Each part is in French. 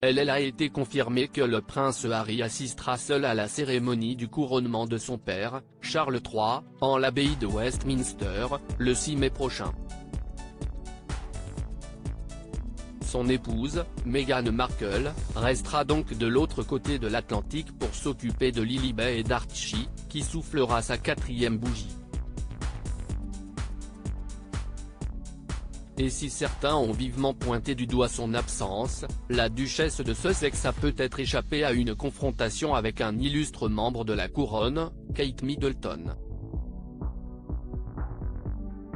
Elle a été confirmé que le prince Harry assistera seul à la cérémonie du couronnement de son père, Charles III, en l'abbaye de Westminster, le 6 mai prochain. Son épouse, Meghan Markle, restera donc de l'autre côté de l'Atlantique pour s'occuper de Lilibet et d'Archie, qui soufflera sa 4e bougie. Et si certains ont vivement pointé du doigt son absence, la duchesse de Sussex a peut-être échappé à une confrontation avec un illustre membre de la couronne, Kate Middleton.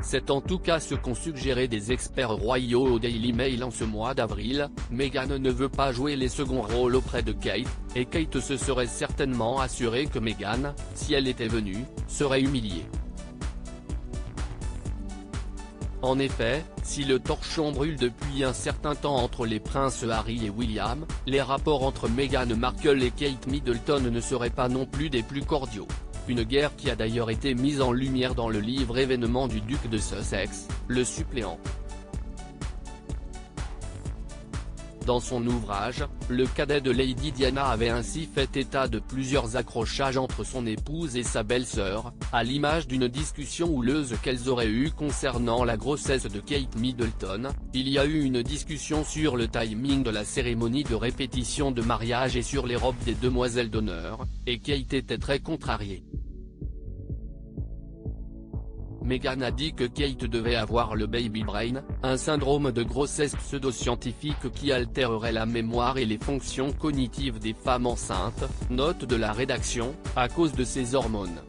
C'est en tout cas ce qu'ont suggéré des experts royaux au Daily Mail en ce mois d'avril. Meghan ne veut pas jouer les seconds rôles auprès de Kate, et Kate se serait certainement assurée que Meghan, si elle était venue, serait humiliée. En effet, si le torchon brûle depuis un certain temps entre les princes Harry et William, les rapports entre Meghan Markle et Kate Middleton ne seraient pas non plus des plus cordiaux. Une guerre qui a d'ailleurs été mise en lumière dans le livre Événements du duc de Sussex, le suppléant. Dans son ouvrage, le cadet de Lady Diana avait ainsi fait état de plusieurs accrochages entre son épouse et sa belle-sœur, à l'image d'une discussion houleuse qu'elles auraient eue concernant la grossesse de Kate Middleton. Il y a eu une discussion sur le timing de la cérémonie de répétition de mariage et sur les robes des demoiselles d'honneur, et Kate était très contrariée. Meghan a dit que Kate devait avoir le baby brain, un syndrome de grossesse pseudo-scientifique qui altérerait la mémoire et les fonctions cognitives des femmes enceintes, note de la rédaction, à cause de ses hormones.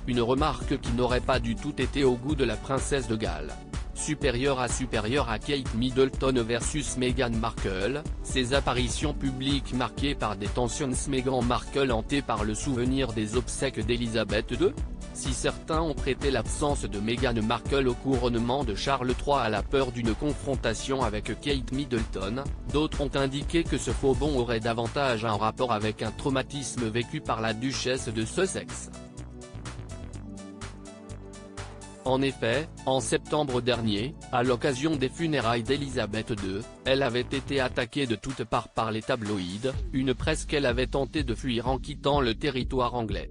Une remarque qui n'aurait pas du tout été au goût de la princesse de Galles. Supérieur à Kate Middleton versus Meghan Markle, ses apparitions publiques marquées par des tensions. Meghan Markle hantée par le souvenir des obsèques d'Elisabeth II. Si certains ont prêté l'absence de Meghan Markle au couronnement de Charles III à la peur d'une confrontation avec Kate Middleton, d'autres ont indiqué que ce faux bond aurait davantage un rapport avec un traumatisme vécu par la duchesse de Sussex. En effet, en septembre dernier, à l'occasion des funérailles d'Elisabeth II, elle avait été attaquée de toutes parts par les tabloïds, une presse qu'elle avait tenté de fuir en quittant le territoire anglais.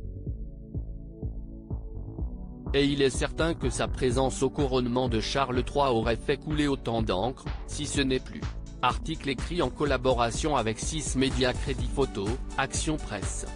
Et il est certain que sa présence au couronnement de Charles III aurait fait couler autant d'encre, si ce n'est plus. Article écrit en collaboration avec 6 médias Crédit Photo, Action Presse.